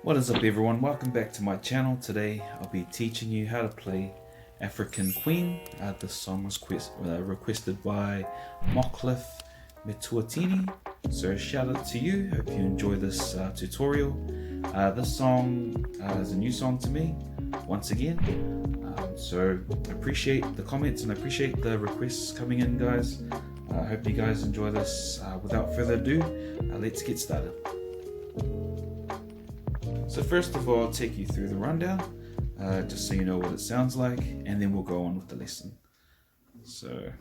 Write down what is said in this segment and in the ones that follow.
What is up everyone, welcome back to my channel. Today I'll be teaching you how to play African Queen. This song was requested by Moklif Metuatini, so shout out to you, hope you enjoy this tutorial. This song is a new song to me, once again, so I appreciate the comments and I appreciate the requests coming in, guys. I hope you guys enjoy this. Without further ado, let's get started. So first of all, I'll take you through the rundown, just so you know what it sounds like, and then we'll go on with the lesson. So,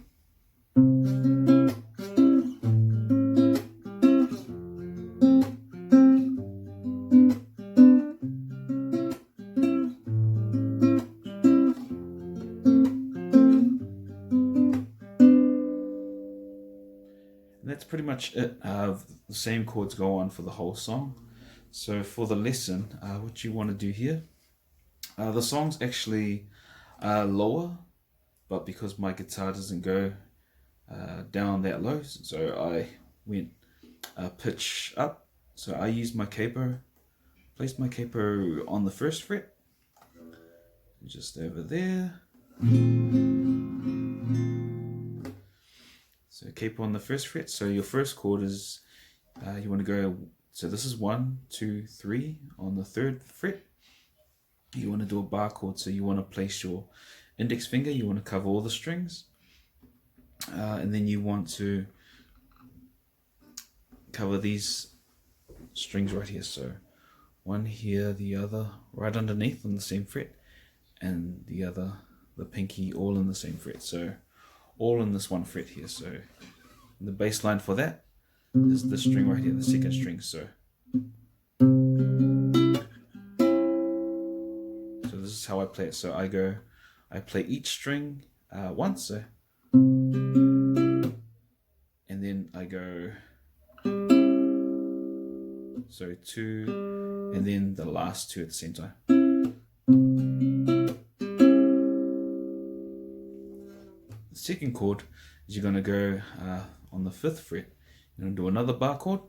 and that's pretty much it. The same chords go on for the whole song. So for the lesson, what you want to do here, the song's actually lower, but because my guitar doesn't go down that low, so I went pitch up. So I used my capo, placed my capo on the first fret, just over there. So capo on the first fret. So your first chord is, you want to go, so this is 1, 2, 3 on the third fret. You want to do a bar chord, so you want to place your index finger, you want to cover all the strings, and then you want to cover these strings right here. So one here, the other right underneath on the same fret, and the other, the pinky, all in the same fret. So all in this one fret here. So the bass line for that is the string right here, the second string. So this is how I play it. So I play each string once, so, and then I go, so 2, and then the last 2 at the same time. The second chord is you're going to go on the 5th fret. You're going to do another bar chord.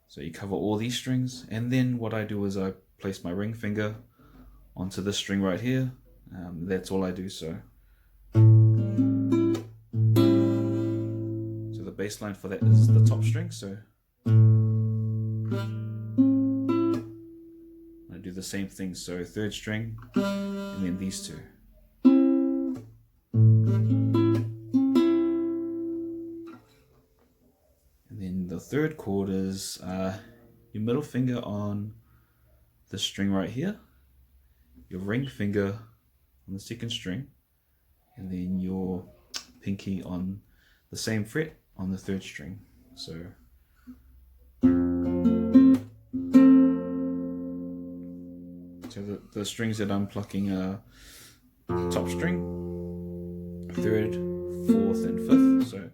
So you cover all these strings, and then what I do is I place my ring finger onto this string right here. That's all I do. So the bass line for that is the top string. So I do the same thing. So 3rd string, and then these 2. And then the 3rd chord is your middle finger on the string right here, your ring finger on the 2nd string, and then your pinky on the same fret on the 3rd string. So the strings that I'm plucking are top string, 3rd, 4th, and 5th. So,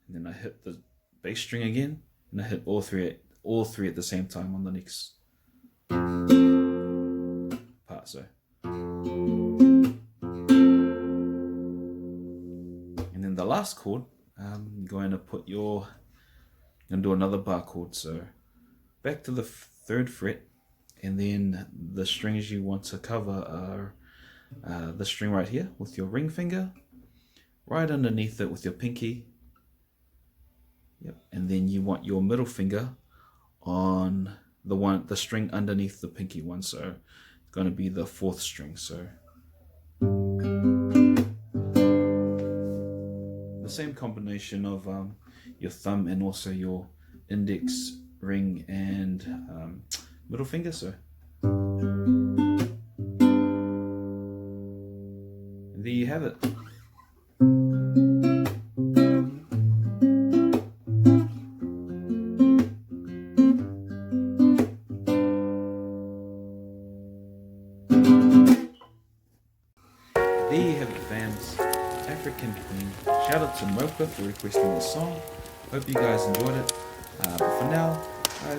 and then I hit the bass string again, and I hit all three at the same time on the next part. So, and then the last chord, you're going to do another bar chord. So back to the 3rd fret, and then the strings you want to cover are the string right here with your ring finger, right underneath it with your pinky. Yep, and then you want your middle finger on the string underneath the pinky one. So it's going to be the 4th string. So the same combination of your thumb and also your index, ring, and middle finger. So and there you have it. There you have it, fans. African Queen. Shout out to Mocha for requesting this song. Hope you guys enjoyed it. But for now,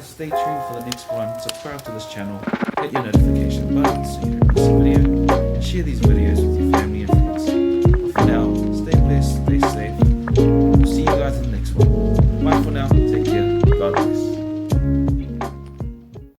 stay tuned for the next one. Subscribe to this channel, hit your notification button so you don't miss a video, and share these videos with your family and friends.